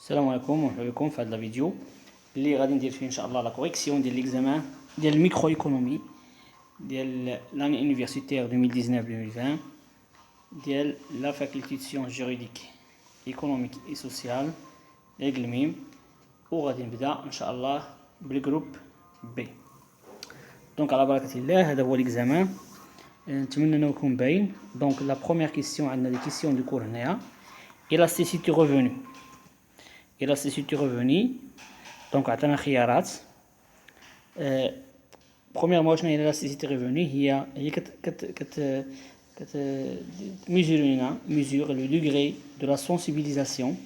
السلام عليكم ومرحبا بكم في هذا الفيديو اللي غادي ندير فيه ان شاء الله لا كوريكسيون ديال ليكزامان ديال الميكرو ايكونومي ديال لاني يونيفرسيتير 2019-2020 ديال لا فاكولتي دو سيونس جوريديك ايكونوميك اي سوسيال القلميم، وغادي نبدا ان شاء الله بالجروب بي. دونك على بركه الله هذا هو ليكزامان، نتمنى انه يكون باين. دونك لا بروميير كيسيون عندنا لي كيسيون دو كور هنايا الاستيسيتي ريفوني. Élasticité revenu. Donc, عطانا خيارات. Premièrement, شنو هي l'élasticité revenu؟ هي mesure le degré de la sensibilisation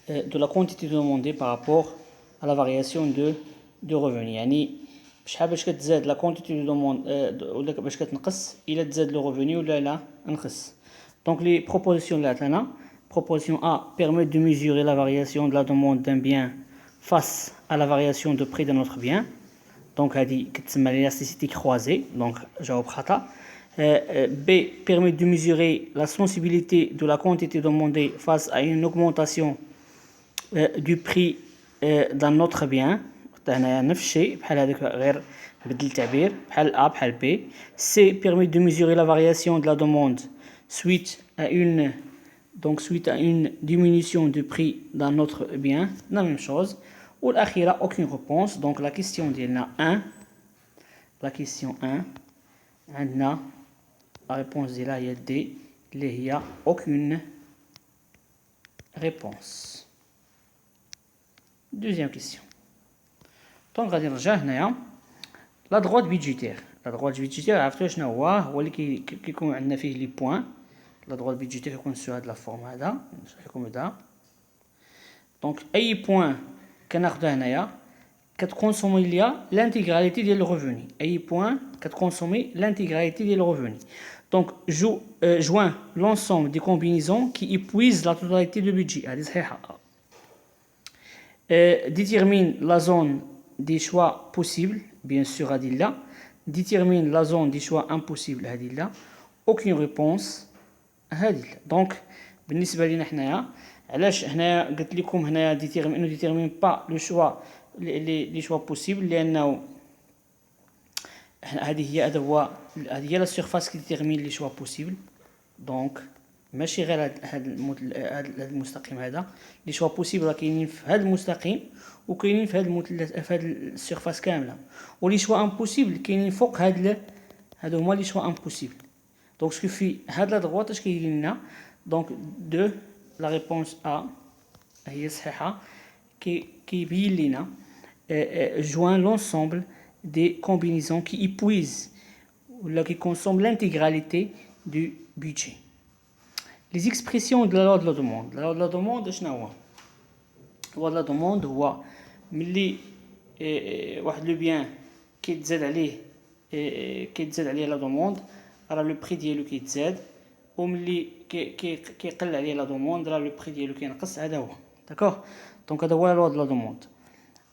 de la quantité demandée par rapport à la variation de revenu. يعني بشحال باش كتزاد la quantité de demande ولا باش كتنقص إلا تزاد le revenu ولا لا نقص. Donc les propositions اللي عطانا. Proposition A permet de mesurer la variation de la demande d'un bien face à la variation de prix d'un autre bien. Donc, هذه كتسمى l'élasticité croisée. Donc, جاوب خطأ. B permet de mesurer la sensibilité de la quantité demandée face à une augmentation du prix d'un autre bien. هنا نفس الشيء بحال هذاك غير بدل التعبير بحال A بحال B. C permet de mesurer la variation de la demande suite à une diminution du prix d'un autre bien, la même chose. Ou l'akhira, aucune réponse. Donc la question d'Ilna 1, la question 1, la réponse d'Ila y a D, il n'y a aucune réponse. Deuxième question. Donc on va dire la droite budgétaire. La droite budgétaire, après je n'ai qui a fait les points. La droite budgétaire est sur la forme هذا. Donc أي point كناخذو هنايا كتكونسومي ليا l'intégralité ديال الريفوني. أي point كتكونسومي l'intégralité ديال الريفوني. Donc joint l'ensemble des combinaisons qui épuisent la totalité du budget. هذه صحيحة. Détermine la zone des choix possibles. Bien sûr هذه لا. Détermine la zone des choix impossibles. هذه لا. Aucune réponse. هذه. دونك بالنسبه لينا حنايا علاش هنايا قلت لكم هنايا ديتيرمين با لو شوا لي شوا بوسيبل، لانه هذه هي لا سيرفاس كي ديتيرمين لي شوا بوسيبل. دونك ماشي غير هذا المستقيم هذا لي شوا بوسيبل كاينين في هذا المستقيم وكاينين في هذا السيرفاس كامله، ولي شوا امبوسيبل كاينين فوق هادو هما لي شوا امبوسيبل. Donc, ce qui fait à la droite, ce qui est là, donc de la réponse A, qui joint l'ensemble des combinaisons qui épuisent ou qui consomment l'intégralité du budget. Les expressions de la loi de la demande. La loi de la demande, c'est quoi? La loi de la demande, c'est ملي واحد لو بيان كيتزاد عليه لا دوموند راه لو بري ديالو كيتزاد، وملي كيقل عليه لا دوموند راه لو بري ديالو كينقص. هذا هو داكوغ. دونك هذا هو لو د لا دوموند.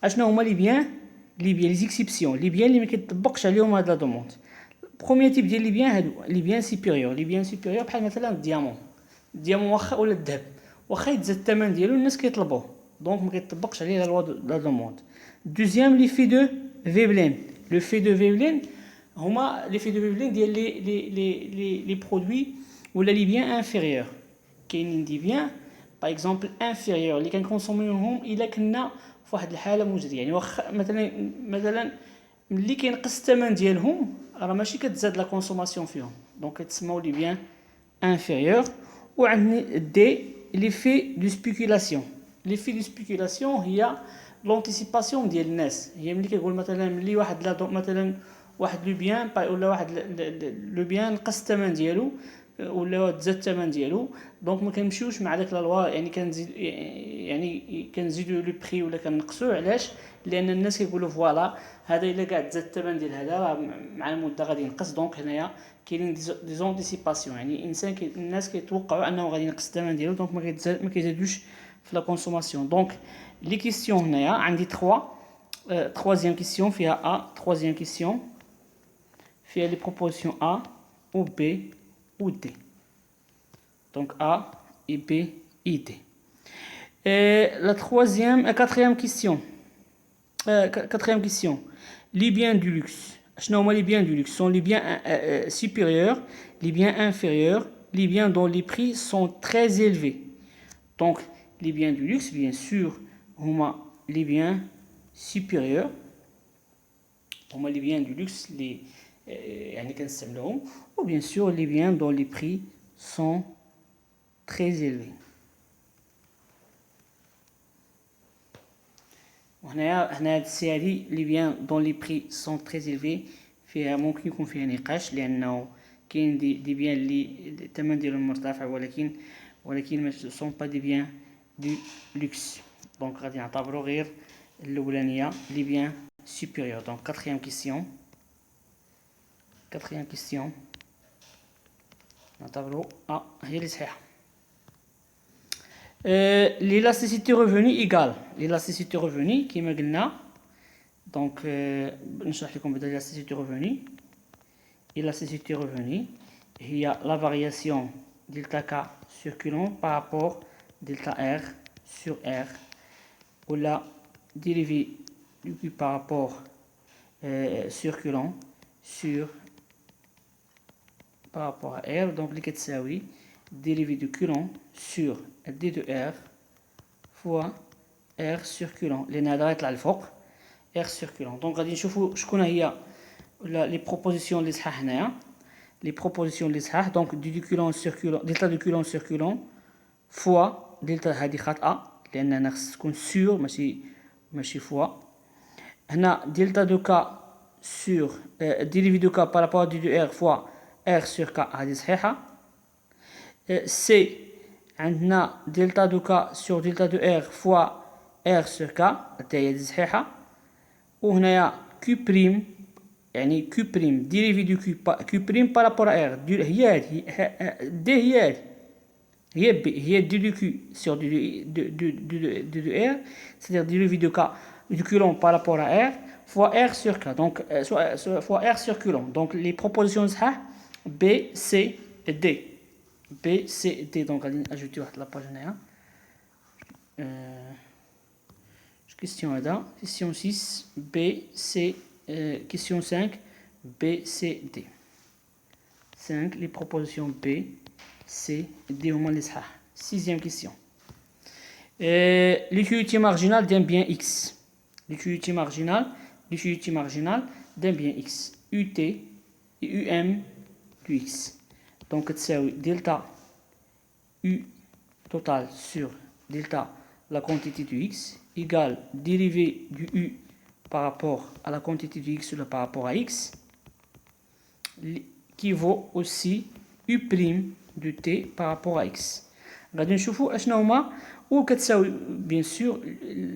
اشنو هما لي بيان لي زيكسيبسيون لي بيان اللي ما كيطبقش عليهم هاد لا دوموند. بروميير تيب ديال لي بيان هادو لي بيان سوبيريور بحال مثلا الديامون واخا ولا الذهب واخا يتزاد الثمن ديالو الناس كيطلبوه، دونك ما كيطبقش عليه لا دوموند. دوزيام لي في دو فيبلين. لو في دو فيبلين هما لي في دو فيبلين ديال لي برودوي ولا لي بيان انفيريور. كاينين دي بيان باغ اكزومبل انفيريور اللي كنكونسوميوهم الا كنا في واحد الحاله مزريه، يعني واخا مثلا ملي كينقص الثمن ديالهم راه ماشي كتزاد لا كونسوماسيون فيهم، دونك كتسموا لي بيان انفيريور. وعندنا دي لي في دو سبيكولاسيون. لي في دو سبيكولاسيون هي لونتيسيباسيون ديال الناس. هي ملي كيقول مثلا ملي واحد لو بيان ولا واحد لو بيان نقص الثمن ديالو ولا تزاد الثمن ديالو، دونك ما كنمشيوش مع داك لا لوا، يعني كنزيدوا لو بري ولا كنقصوه. علاش؟ لان الناس كيقولوا فوالا هذا الا كاع تزاد الثمن ديال هذا راه مع المده غادي ينقص. دونك هنايا كاينين دي زونتيسيباسيون، يعني الناس كيتوقعوا انه غادي ينقص الثمن ديالو، دونك ما كيزيدوش في لا كونسوماسيون. دونك لي كيسيون هنايا عندي 3. troisième question فيها A. troisième question فيها les propositions A ou B ou D. Donc A et B et D. Et la quatrième question. Quatrième question. Les biens du luxe. Les biens du luxe sont les biens supérieurs, les biens inférieurs, les biens dont les prix sont très élevés. Donc, les biens du luxe, bien sûr, les biens supérieurs. Les biens du luxe, ou bien sûr les biens dont les prix sont très élevés. هنا السي les biens dont les prix sont très élevés فيها ممكن يكون فيها نقاش لأنه كاين دي بيان اللي الثمن ديالهم مرتفع ولكن ما سون با دي بيان دو لوكس دونك غادي نعتبروا غير الاولانيه لي بيان supérieur. Donc, quatrième question. Le tableau A, l'élasticité revenu égale. L'élasticité revenu, qui est maintenant. Donc, je vais vous l'élasticité revenu. L'élasticité revenu, il y a la variation delta K sur Coulomb par rapport à delta R sur R. Ou la dérivée du Q par rapport circulant par rapport à R, donc les oui, dérivée de Coulomb sur D de R fois R circulant. Les nadrat là الفوق R circulant. Donc غادي نشوفوا شكون هي les propositions اللي صحاح هنايا. Les propositions اللي صحاح donc du Coulomb circulant, delta de Coulomb circulant fois delta هذه خاطئة لأننا خص تكون sur ماشي fois. هنا delta de K sur dérivé de K par rapport à d de R fois R sur K هذه صحيحة. C عندنا delta de K sur delta de R fois R sur K حتى هي صحيحة. وهنايا Q prime يعني Q prime dérivé du Q prime par rapport à R هي D هي B هي d de Q sur d de R, c'est-à-dire dérivé de K du Coulomb par rapport à R fois R sur K, donc fois R sur Coulomb. Donc les propositions sont B, C et D. B, C et D. Donc on va ajouter la page question là. Question 6, B, C, question 5, B, C, D. 5, les propositions B, C et D au moins les صحاح. Sixième question. L'utilité marginale d'un bien X. L'utilité marginale d'un bien X. UT et UM du X. Donc, c'est delta U total sur delta la quantité du X égale dérivée du U par rapport à la quantité du X par rapport à X qui vaut aussi U' de T par rapport à X. غادي نشوفوا اشنا هما وكتساوي bien sûr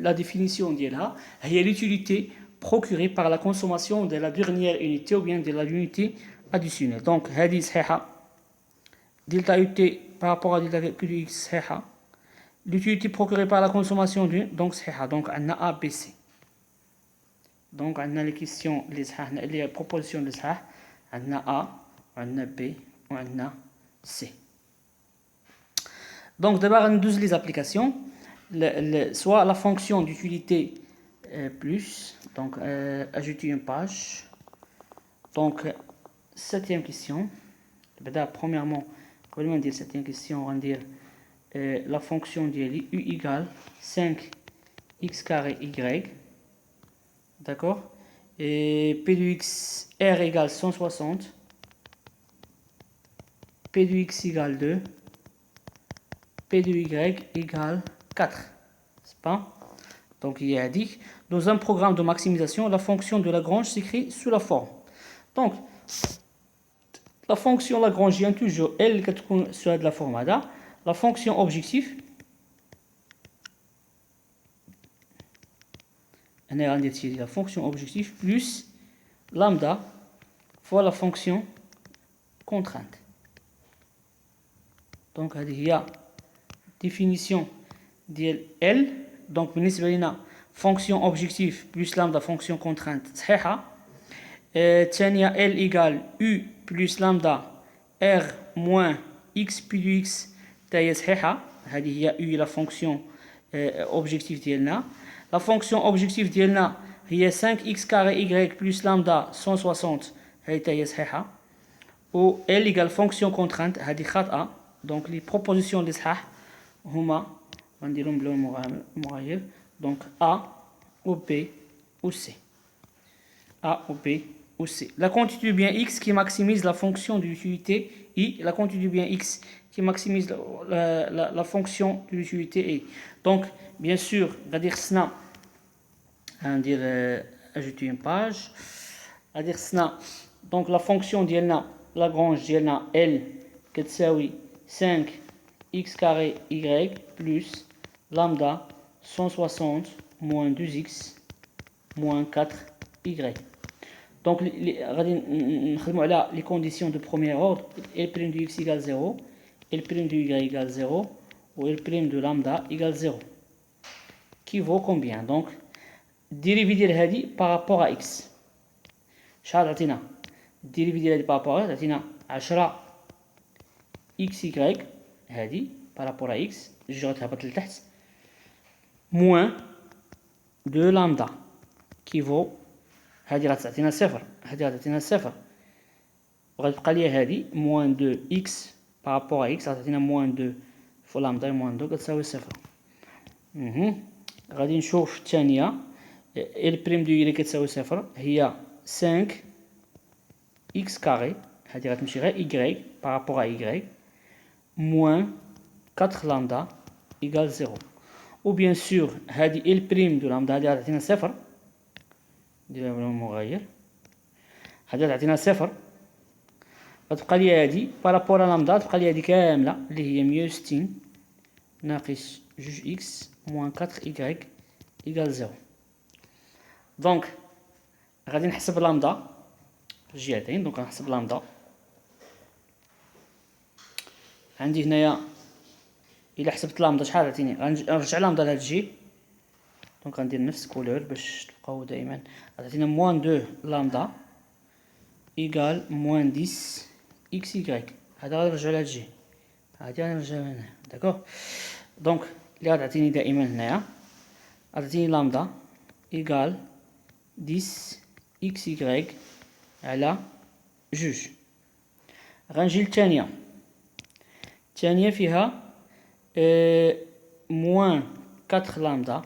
la définition ديالها هي l'utilité procurée par la consommation de la dernière unité ou bien de l'unité additionnelle. Donc هذه صحيحة delta UT par rapport à delta QX صحيحة. L'utilité procurée par la consommation d'une donc صحيحة. Donc عندنا A B C. Donc عندنا les questions les propositions اللي صحاح عندنا A وعندنا B وعندنا C. Donc d'abord on douze les applications, soit la fonction d'utilité plus, donc ajouter une page. Donc septième question. Premièrement, comment on dit septième question, on va dire la fonction de U égale 5x carré y, d'accord, et P de x R égale 160, P de x égale 2, P de y égale 4. C'est pas? Donc il y a dit, dans un programme de maximisation, la fonction de Lagrange s'écrit sous la forme. Donc, la fonction lagrangienne, toujours, elle, soit de la forme ADA. La fonction objectif, la fonction objectif plus lambda fois la fonction contrainte. Donc, il y a définition de L, donc fonction objectif plus lambda fonction contrainte صحيحة. ثانية L égale U plus lambda R moins X plus X تاهي صحيحة. هذه هي U la fonction objectif ديالنا. La fonction objectif ديالنا هي 5x carré y plus lambda 160 هي صحيحة. و L égale fonction contrainte هذه خاطئة. donc les propositions اللي صحاح هما غنديرهم بلون مغاير. donc A ou B ou C. A ou B ou C. La quantité du bien x qui maximise la fonction d'utilité I. La quantité du bien x qui maximise la fonction d'utilité I. Donc, bien sûr, on va dire ajouter une page. On va dire donc la fonction ديالنا Lagrange ديالنا L كتساوي 5x carré y plus lambda 160 moins 2x moins 4y. Donc, on va les conditions de premier ordre. L' de x égale 0, L' de y égale 0, ou L' de lambda égale 0. Qui vaut combien? Donc, dérivé de par rapport à x. شحال عطينا؟ dérivé ديال par rapport à x عطينا 10 xy هذه par rapport à x جوج غتهبط لتحت moins 2 lambda qui vaut هذه غتعطينا صفر، هذه غتعطينا صفر، وغتبقى لي هذه موان 2 اكس بارابور اكس غتعطينا موان 2 فوا لامدا موان 2 كتساوي صفر. غادي نشوف الثانية ال بريم دو يلي كتساوي صفر هي 5 اكس كاري هذه غتمشي غير ايكغيك بارابور ايكغيك موان 4 لامدا ايكال 0. و بيان سور هذه ال بريم دو لامدا هذه غتعطينا صفر، نديرها بلون مغاير، هذه تعطينا صفر، غتبقى لي هذه بارابور لامدا تبقى لي هذه كامله اللي هي 160 ناقص 2 اكس موان 4 ايكغيك ايكال 0. دونك غادي نحسب لامدا في الجهتين. دونك غنحسب لامدا عندي هنايا الا حسبت لامدا شحال عطيني، غنرجع لامدا لهاد الجي. دونك غندير نفس كولور باش تبقاو دائما غتعطينا موان 2 لامدا ايكال موان 10 اكس يكغيك. هذا غنرجعو لهاد الجي، هادي غنرجعو هنا. داكوغ. دونك اللي غتعطيني دائما هنايا غتعطيني لامدا ايكال 10 اكس يكغيك على جوج. غنجي للثانية، الثانية فيها موان 4 lambda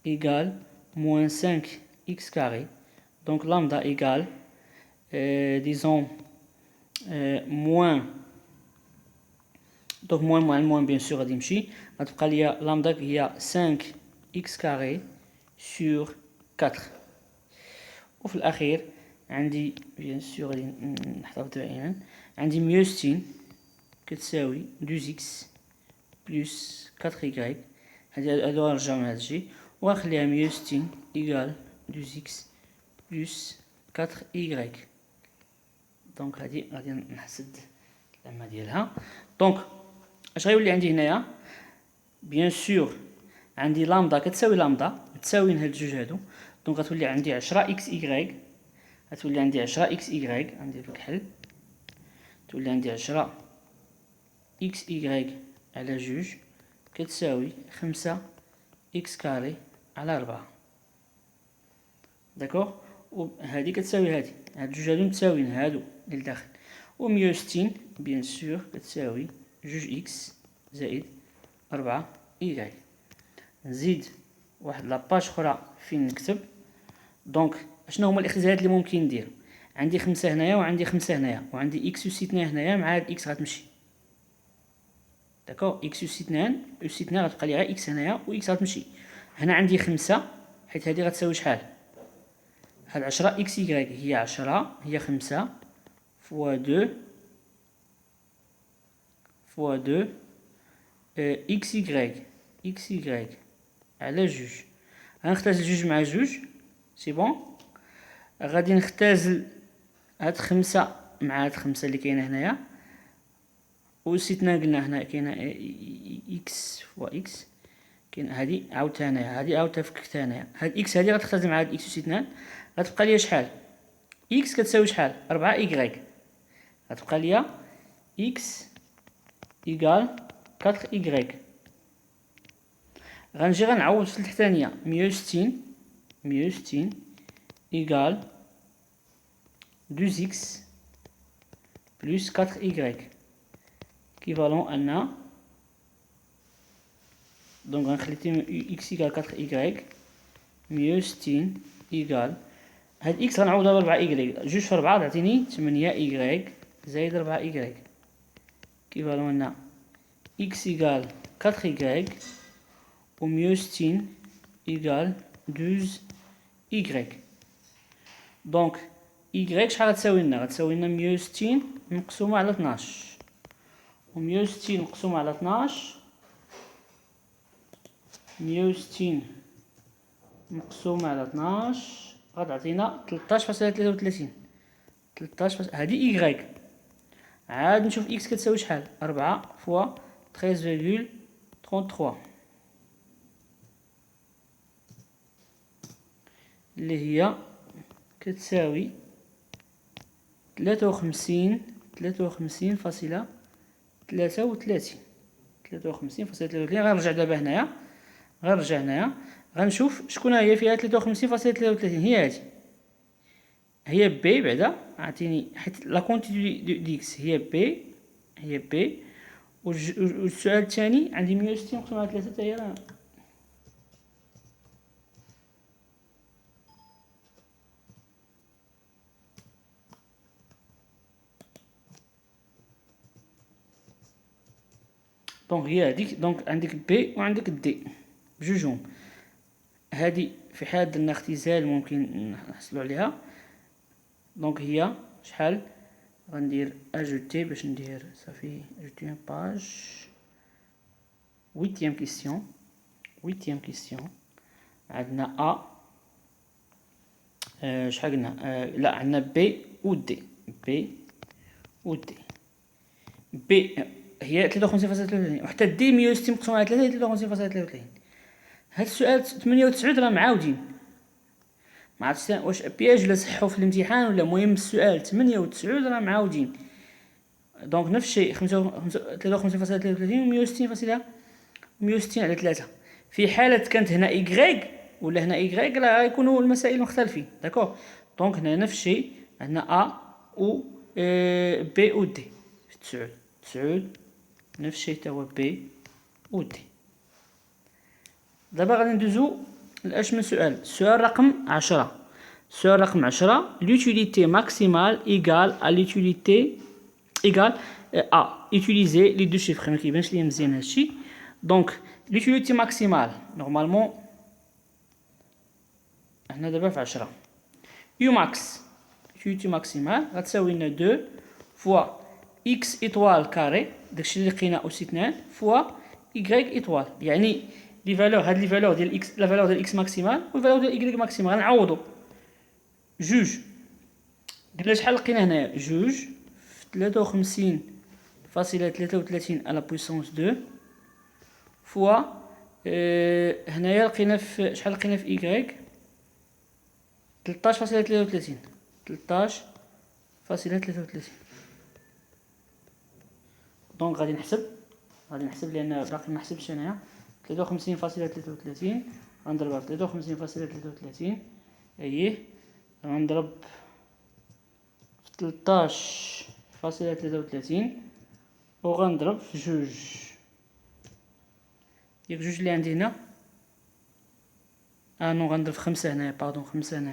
égale moins 5x carré. Donc lambda égale, disons, moins. Donc moins bien sûr غادي يمشي، غتبقى ليا lambda هي 5x carré sur 4. وفي الأخير عندي bien sûr غادي نحتفظ دائما عندي 160 كتساوي 2x plus 4y. هادو غنرجعو من هاد الشي وغنخليها 160 إيكال 2x بلس 4y. دونك هادي غادي نحسد اللمة ديالها. دونك اش غيولي عندي هنايا؟ بيان سور عندي لامدا كتساوي لامدا متساويين هاد الجوج هادو. دونك غتولي عندي 10 اكس اي، غتولي عندي 10 اكس اي، غندير لك الحل، تولي عندي 10 اكس اي على جوج كتساوي 5 اكس كاري على 4. داكوغ. وهادي كتساوي هادي، هاد الجوج هادو متساويين هادو للداخل، و 160 بيان سور كتساوي جوج اكس زائد 4 اي. نزيد واحد لاباج اخرى فين نكتب. دونك اشنو هما الاختزالات اللي ممكن ندير؟ عندي 5 هنايا وعندي 5 هنايا وعندي اكس اس 2 هنايا مع هاد اكس غتمشي. داكوغ. اكس اس 2 اس 2 غتبقى لي غير اكس هنايا و اكس غتمشي. هنا عندي 5 حيت هادي غتساوي شحال؟ هاد 10 اكس اي هي 10 هي 5 فوا 2 فوا 2 اكس اي على جوج. غنختزل جوج مع جوج سي بون. غادي نختزل هاد 5 مع هاد 5 اللي كاينه هنايا، و سيتنا قلنا هنا كاينه اكس فوا اكس، كاين هادي عاودتها هنايا، هادي عاودتها فككتها هنايا. هاد اكس هادي غتختزل مع هاد اكس اس 2 غتبقى ليا شحال؟ اكس كتساوي شحال؟ 4 اي. غتبقى ليا اكس ايكال 4 اي. غنجي غنعوض في التحتانية 160 إيكال 2x بلس 4y كيفالون أن دونك غنخلي x إيكال 4y 160 إيكال هاد إكس غنعوضها ب 4 إيكغيك، جوج في 4 تعطيني 8 إيكغيك زايد 4 إيكغيك كيفالون أن إكس إيكال 4 إيكغيك و 160 إيكال 12 إيكغيك. دونك إيكغيك شحال غتساوي لنا؟ غتساوي لنا 160 مقسومة على 12 و 160 مقسومة على 12 160 مقسومة على 12 غتعطينا 13.33 هادي إيكغيك. عاد نشوف إكس كتساوي شحال؟ 4 فوا 13.33 اللي هي كتساوي 53 فاصلة 33 غنرجع دابا هنايا غنشوف شكون هي فيها 53.33 هي هادي هي بي بعدا عطيني حيت لا كونتيتي دو اكس هي بي والسؤال الثاني عندي 160 مقسوم على 3 حتى هي راه دونك هي هذيك. دونك عندك بي وعندك دي بجوجهم. هذه في حال درنا اختزال ممكن نحصلوا عليها. دونك هي شحال غندير اجوتي باش ندير صافي اجوتي اون باج. 8e كيسيون عندنا شحال قلنا لا عندنا بي و دي بي هي 53.33 وحتى دي 160 مقسوم على 3 هي 53.33. هاد السؤال 8 و 9 راه معاودين ما عرفتش واش بياج ولا صحوا في الامتحان ولا المهم السؤال 8 و 9 راه معاودين. دونك نفس الشيء 53.33 و 160 على 3. في حالة كانت هنا إيكغيك ولا هنا إيكغيك راه غيكونوا المسائل مختلفين داكوغ. دونك هنا نفس الشيء عندنا و بي و دي في 9 نفس الشيء تا هو بي و دي. دابا غادي ندوزو لاش من السؤال رقم 10. السؤال رقم 10 l'utilité maximale égale à l'utilité égale à utiliser les deux chiffres. ما كيبانش ليا مزيان هادشي. دونك l'utilité maximale نورمالمون هنا دابا في 10 u max l'utilité maximale غتساوي لنا 2 فوا x étoile كاري داكشي اللي لقينا أس 2 فوا y étoile. يعني لي فالور هاد لي فالور ديال اكس لا فالور ديال اكس ماكسيمال والفالور ديال ايكغيك ماكسيمال غنعوضو جوج. قلنا شحال لقينا هنايا جوج في 53.33 على بويسونس 2 فوا هنايا لقينا في شحال لقينا في ايكغيك 13.33 دونك غادي نحسب لان باقي ما حسبتش هنايا 53.33 غنضربها في 53.33 اييه غنضرب في 13.33 وغنضرب في جوج. ياك جوج اللي عندي هنا نو غنضرب في 5 هنايا باردون 5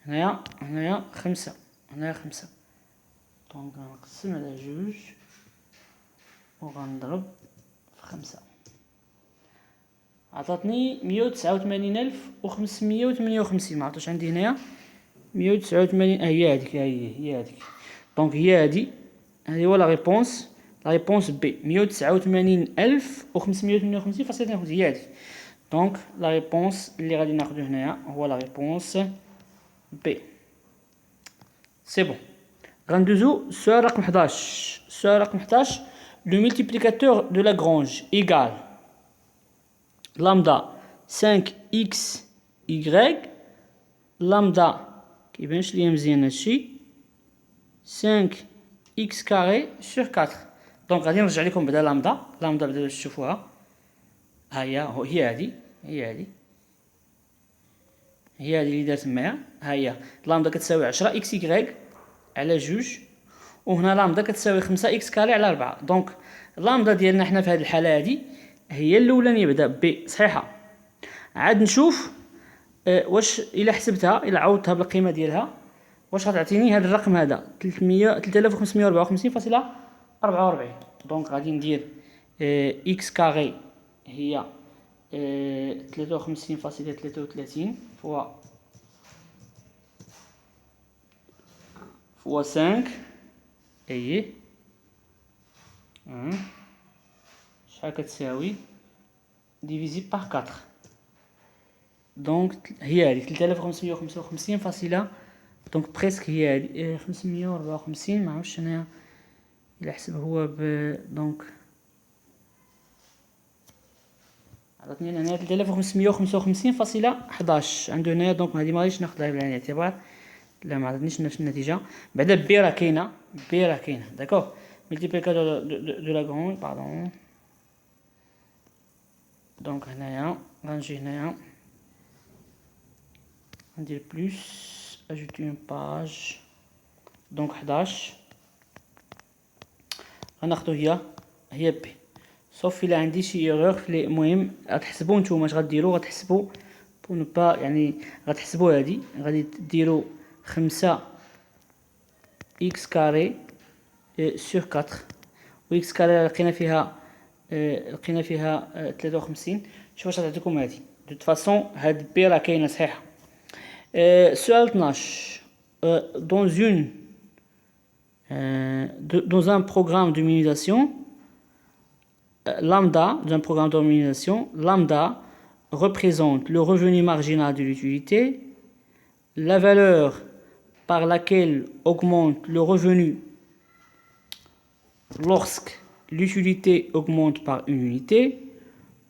هنايا 5 دونك غنقسم على جوج وغنضرب في 5 عطاتني 189,558. ما عرفتش عندي هنايا 189 هي هذيك دونك هي هادي هو لا ريبونس بي 189,558.52 هي هادي. دونك لا ريبونس اللي غادي ناخذ هنايا هو لا ريبونس بي. سي بون. غندوزو السؤال رقم 11. Le multiplicateur de Lagrange égale lambda 5xy lambda كيبانش ليا مزيان هادشي 5x كاري sur 4. دونك غادي نرجع لكم بعدا لامدا بعدا باش تشوفوها. هي هذه اللي دارت معايا. ها هي لامدا كتساوي 10 اكس يكغيك على 2، وهنا لامدا كتساوي 5 اكس كاري على 4. دونك لامدا ديالنا حنا في هذه الحاله هذه هي الاولانيه بدا ب صحيحه. عاد نشوف واش الا حسبتها الا عوضتها بالقيمه ديالها واش غتعطيني هذا الرقم هذا 3554.44. دونك غادي ندير اكس كاري هي 53.33 فوا 5 ايه شحال كتساوي ديفيزي بار 4. دونك هي هذه 3555 فاصلة. دونك بريسك هي هذه 554. ما عرفتش انايا الا حسب هو دونك عطاتني هنا 3555.11 عنده هنايا. دونك هذه ما غاديش ناخذها بعين الاعتبار، لا ما عطاتنيش نفس النتيجه. بعدا بي راه كاينه، داكوغ ملتيبليكاتور دو لا غروند باردون. دونك هنايا غنجي هنايا ندير بلس اجوتي اون باج. دونك 11 غناخدو هي بي. صوف الا عندي شي ايرور في المهم غتحسبوا نتوما اش غديروا. غتحسبوا بو نو با يعني غتحسبوا هادي غادي ديروا 5 اكس كاري سور 4 و اكس كاري لقينا فيها 53. شوف واش غتعطيكم هادي. دو فاصون هاد بي راه كاينه صحيحه. سؤال 12 dans un programme de minimisation lambda représente le revenu marginal de l'utilité, la valeur par laquelle augmente le revenu lorsque l'utilité augmente par une unité,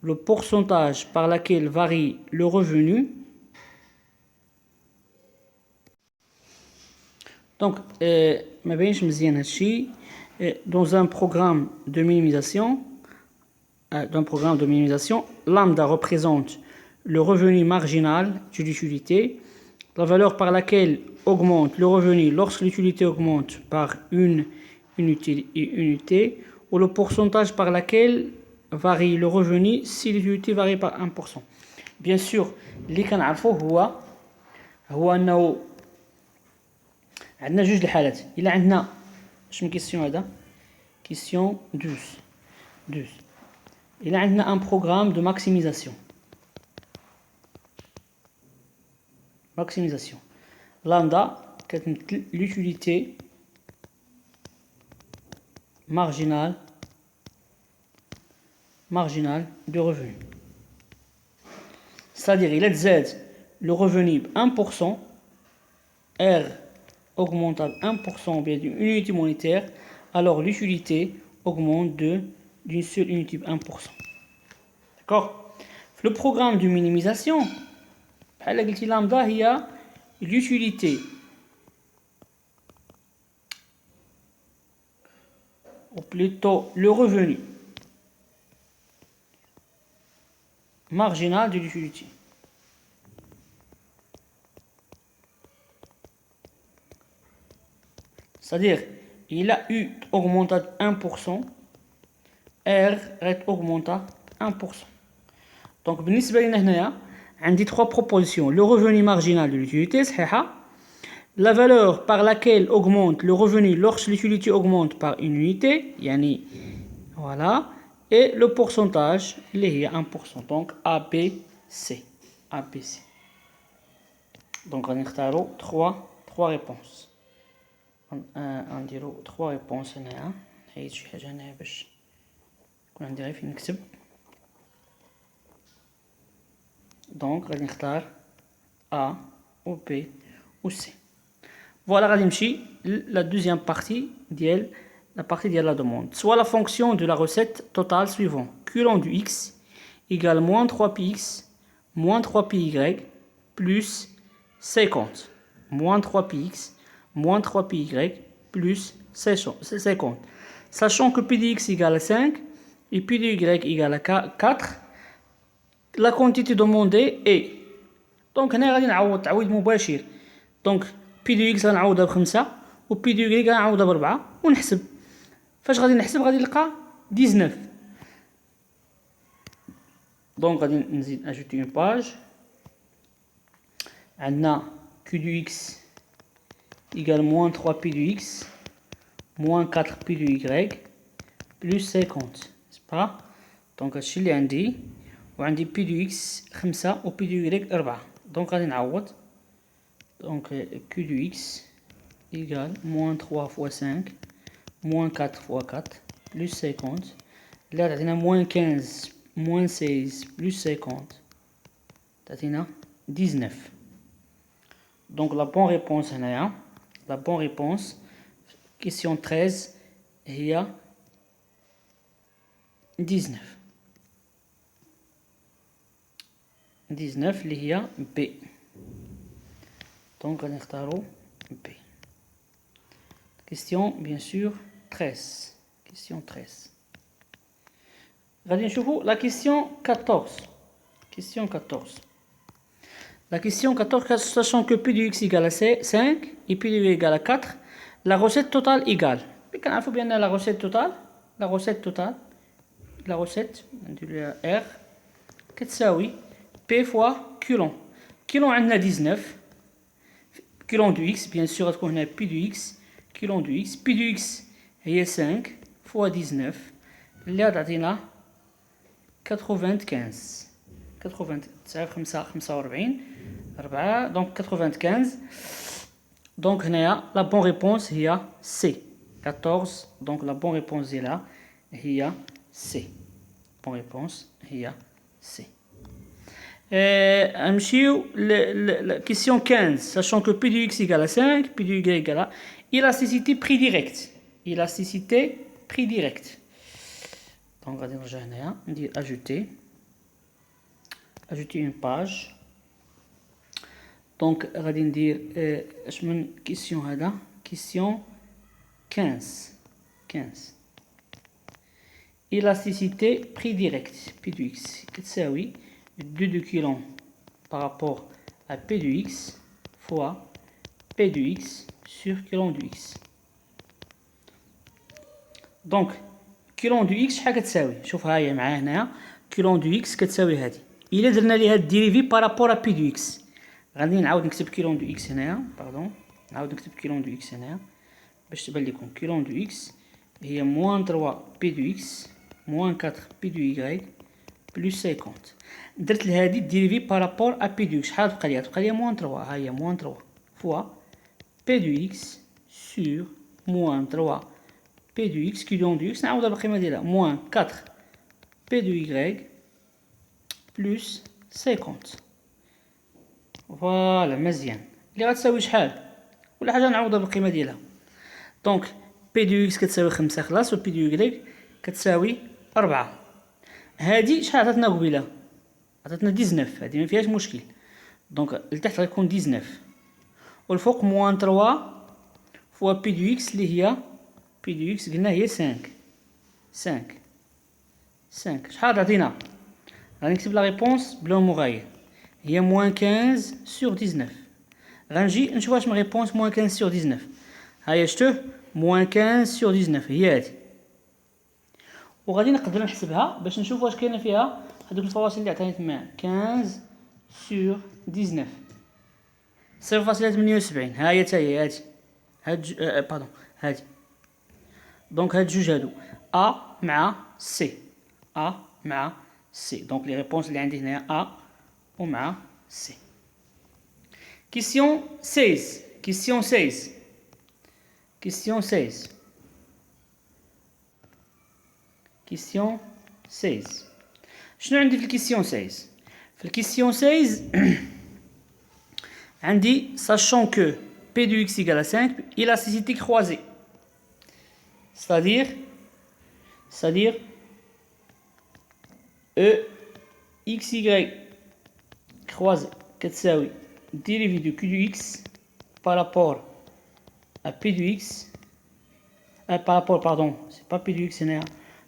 le pourcentage par lequel varie le revenu. Donc, ما بينش مزيان هادشي. Dans un programme de minimisation, lambda représente le revenu marginal de l'utilité, la valeur par laquelle augmente le revenu lorsque l'utilité augmente par une unité, ou le pourcentage par laquelle varie le revenu si l'utilité varie par 1%. Bien sûr, اللي كنعرفوه هو انه عندنا جوج الحالات. الا عندنا شنو كيسيون هذا كيسيون 12 الا عندنا ان بروغرام دو ماكسيميزاسيون لامدا كتمثل l'utilité marginale de revenu. C'est-à-dire il تزاد le revenu ب 1%, R augmente à 1% bien d'une unité monétaire, alors l'utilité augmente d'une seule unité de 1%. D'accord? Le programme de minimisation, lambda, il y a l'utilité ou plutôt le revenu marginal de l'utilité. C'est-à-dire, il a eu augmenté de 1%, R est augmenté de 1%. Donc, بالنسبة لنا هنايا عندي 3 propositions. Le revenu marginal de l'utilité, صحيحة. La valeur par laquelle augmente le revenu lorsque l'utilité augmente par une unité, يعني voilà. Et le pourcentage, اللي هي 1%. Donc, ABC. Donc, غادي نختاروا 3 réponses. غنديرو 3 ريبونس هنايا. نحيد شي حاجه هنايا باش يكون عندي غير فين نكتب. دونك غادي نختار A ou B ou C. Voilà, غادي نمشي la deuxième partie ديال la demande. Soit la fonction de la recette totale suivant. Courant du x égale moins 3px moins 3py plus 50. Moins 3px moins 3py plus 50. Sachant que p de x égale à 5 et p de y égale à 4, la quantité demandée est. دونك هنا غادي نعوض تعويض مباشر. دونك بي دو اكس غنعوضها ب5 و بي دو y غنعوضها ب4 ونحسب. فاش غادي نحسب غادي نلقى 19. دونك غادي نزيد اجوتي اون باج. عندنا q du x égale moins 3p du x moins 4p du y plus 50. C'est pas. دونك هادشي اللي عندي. وعندي p du x 5 و p du y 4. دونك غادي نعوض. دونك q du x égale moins 3 fois 5 moins 4 fois 4 plus 50. Là تعطينا moins 15 moins 16 plus 50 تعطينا 19. Donc la bonne réponse هنايا la bonne réponse question 13 هي 19 اللي هي B. Donc غادي نختارو B. Question bien sûr 13. Question 13. غادي نشوفو la question 14. Question 14. La question 14, sachant que P du x égale à 5 et P du y égale à 4, la recette totale égale. On faut bien la recette totale. La recette, R, كتساوي P fois Coulomb. Coulomb عندنا 19. Coulomb du x, bien sûr, on a P du x. Coulomb du x. P du x هي 5 fois 19. اللي تعطينا 95. 45 4 donc 95. Donc la bonne réponse هي C 14. Donc la bonne réponse est là هي C. Bonne réponse هي C. نمشيو la question 15. Sachant que P du x égale à 5, P du y égale à élasticité prix direct. Élasticité prix direct. Donc غادي نرجع هنايا ندير ajouter une page. Donc غادي ندير اش من كيسيون هذا كيسيون 15 élasticité prix direct P du x كتساوي 2 de Coulomb par rapport à P du x fois P du x sur Coulomb du x. Donc Coulomb du x شحال كتساوي؟ شوف ها هي معايا هنايا Coulomb du x كتساوي هذه. إلا درنا ليها الديريفي بارابور ا بي دو اكس غادي نعاود نكتب كيلون دو اكس هنايا نعاود نكتب كيلون دو اكس هنايا باش تبان لكم كيلون دو اكس هي موان 3 بي دو اكس موان 4 بي دو y بلس 50. درت لهادي الديريفي بارابور ا بي دو اكس شحال تبقى ليا موان 3 ها هي موان 3 فوا بي دو اكس سور موان 3 بي دو اكس كيلون دو اكس نعاودها بالقيمه ديالها موان 4 بي دو y plus 50. فوالا مزيان اللي غتساوي شحال ولا حاجه نعوضها بالقيمه ديالها. دونك بي دو اكس كتساوي 5 خلاص و بي دو y كتساوي 4. هادي شحال عطاتنا قبيله؟ عطاتنا 19. هادي ما فيهاش مشكل. دونك لتحت غيكون 19 والفوق موان 3 فوا بي دو اكس اللي هي بي دو اكس قلنا هي 5 شحال تعطينا؟ غادي نكتب لا ريبونس بلون مغاير هي موان 15 sur 19. غنجي نشوف واش من ريبونس موان 15 sur 19. هيا شتو موان 15 sur 19 هي هادي. وغادي نقدر نحسبها باش نشوف واش كاينه فيها هذوك الفواصل اللي عطاني تما 15 sur 19 0.78. ها هي حتى هي هادي باردون هادي. دونك هاد جوج هادو ا مع سي مع C. Donc les réponses اللي عندي هنا A ومع C. Question 16. Question 16. Question 16. Question 16. شنو عندي في الكيسيون 16؟ في الكيسيون 16 عندي sachant que P de x égale à 5 élasticité croisée. C'est-à-dire E xy croisé كتساوي dérivé de q du x par rapport à p du x par rapport pardon c'est pas p du x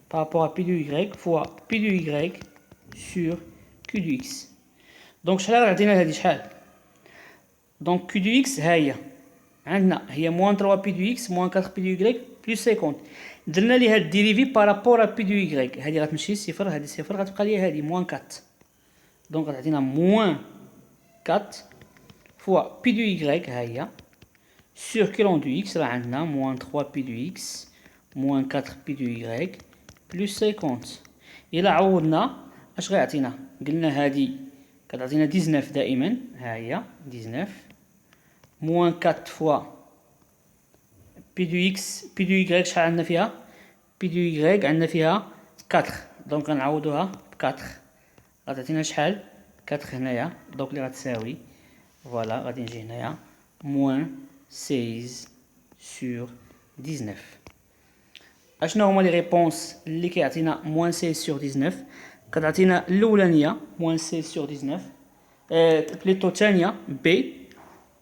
par rapport à p du y fois p du y sur Q du X. Donc شحال غتعطينا هادي شحال؟ Donc Q du X ها هي moins 3P du X moins 4P du Y plus 50. درنا ليها الديريفي بارابور ا P du Y. هادي غتمشي صفر هادي صفر غتبقى ليا هادي moins 4. Donc غتعطينا moins 4 fois P du Y ها هي circulant du X راه عندنا moins 3P du X moins 4P du Y plus 50. إلا عوضنا اش غيعطينا؟ قلنا هادي كتعطينا 19 دائما ها هي 19 moins 4 fois P du X P du Y شحال عندنا فيها؟ P du Y عندنا فيها 4. دونك غنعوضوها ب 4 غتعطينا شحال؟ 4 هنايا. دونك اللي غتساوي فوالا غادي نجي هنايا moins 16 sur 19. اشنو هما لي ريبونس اللي كيعطينا moins 16 sur 19؟ كتعطينا الاولانيه moins 16 sur 19 بليتو الثانيه بي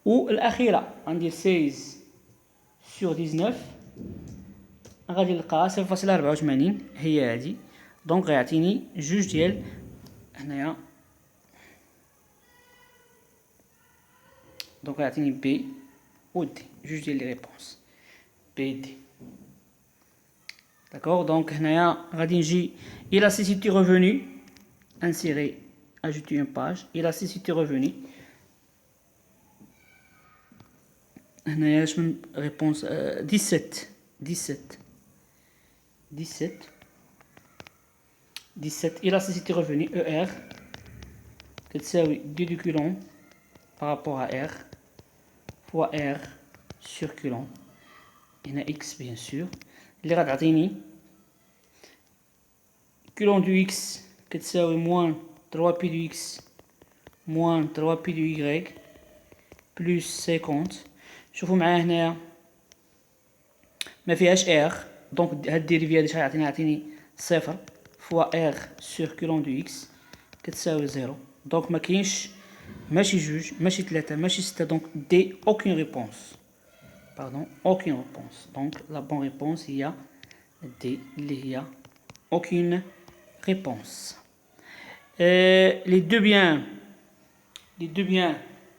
والاخيره غندير 16 sur 19 غادي نلقاها 0.84 هي هادي. دونك غيعطيني جوج ديال هنايا. دونك غيعطيني بي و دي جوج ديال لي ريبونس بي دي. D'accord, donc هنايا غادي نجي élasticité revenu insérer ajouter une page élasticité revenu هنايا اش من réponse 17 élasticité revenu ER كتساوي déduculant par rapport à R fois R circulant هنا X bien sûr اللي غتعطيني culon du X كتساوي moins 3P du X moins 3P du Y plus 50. شوفوا معايا هنايا ما فيهاش R. دونك هاد الديريفي هادي شحال يعطيني صفر فوا R sur culon du X كتساوي 0. دونك ما كاينش ماشي جوج ماشي ثلاثة ماشي ستة. دونك دي aucune réponse. Pardon, aucune réponse. Donc la bonne réponse il y a D, il y a aucune réponse. Les deux biens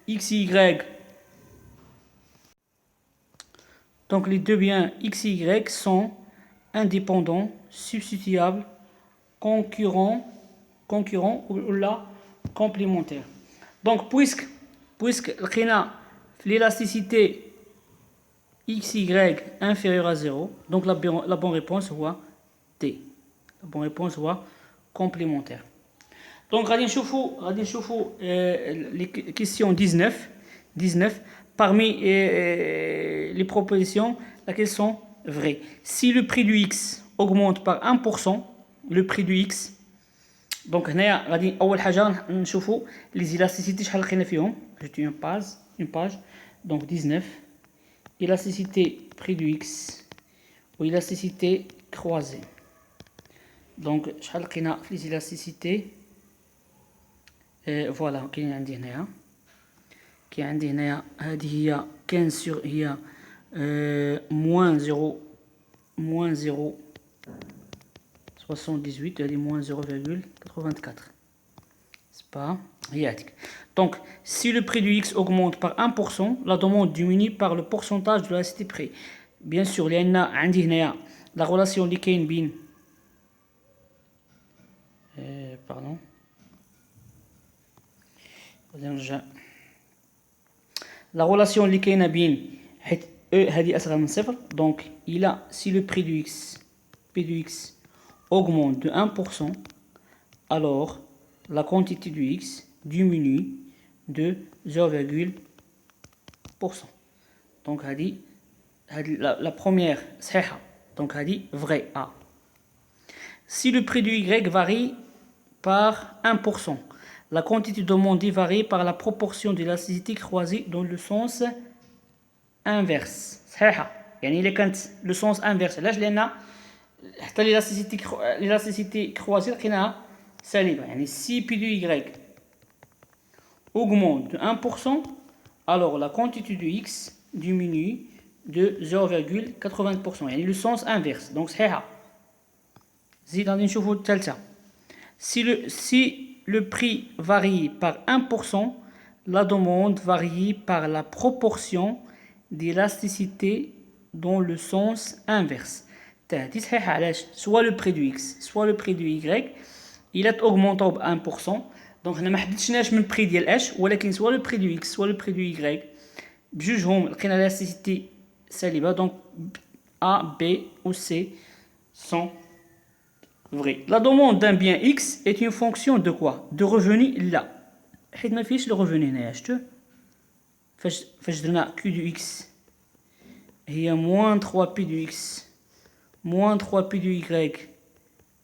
X et Y. Donc les deux biens X et Y sont indépendants, substituables, concurrents ou là complémentaires. Donc puisque l'élasticité XY inférieur à 0, donc la bonne réponse voit D. La bonne réponse voit complémentaire. Donc, غادي نشوفوا les questions 19 parmi les propositions laquelle sont vraies. Si le prix du X augmente par 1%, le prix du X donc هنايا غادي اول حاجه نشوفوا les élasticités شحال لقينا فيهم. J'ai une page donc 19 élasticité prix du X ou élasticité croisée. Donc شحال لقينا في les élasticités فوالا كاين عندي هنايا هذه هي 15 sur هي moins 0.78 هذه moins 0.84 c'est pas هي هذيك. Donc si le prix du X augmente par 1%, la demande diminue par le pourcentage de l'élasticité prix. Bien sûr لأن عندي هنايا la relation اللي كاين بين pardon نرجع la relation اللي كاينه بين حيت هذه أصغر من صفر. donc il a si le prix du X P du X augmente de 1%, alors la quantité du X diminue de 0,%. donc هذه la première صحيحة. donc هذه vrai A. Si le prix du Y varie par 1%, la quantité demandée varie par la proportion de l'élasticité croisée dans le sens inverse. صحيحة. يعني إلا كانت le sens inverse علاش؟ لأن حتى l'élasticité croisée لقيناها سالبة. يعني si P du Y augmente de 1%, alors la quantité du X diminue de 0,80%. يعني le sens inverse. donc صحيحة. زيد غادي نشوفوا الثالثة. Si le prix varie par 1%, la demande varie par la proportion d'élasticité dans le sens inverse. Soit le prix du X, soit le prix du Y, il est augmenté de 1%. Donc, on a dit le prix de H, ou soit le prix du X, soit le prix du Y. بجوجهم لقينا l'élasticité سالبة. Donc, A, B ou C sont vrais. La demande d'un bien X est une fonction de quoi? De revenu là. حيت ما فيش le revenu هنايا شفتوا فاش درنا Q du X هي moins 3P du X moins 3P du Y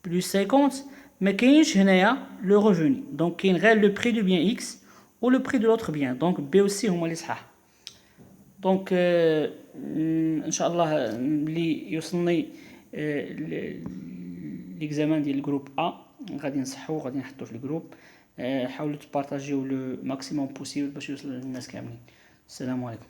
plus 50 ما كاينش هنايا le revenu. Donc كاين غير le prix du bien X ou le prix de l'autre bien. Donc B aussi هما اللي صحاح. دونك ان شاء الله اللي يوصلني ليكزامان ديال الجروب ا غادي نصحو غادي نحطو في الجروب. حاولوا تبارطاجيو لو ماكسيموم بوسيبل باش يوصل للناس كاملين. السلام عليكم.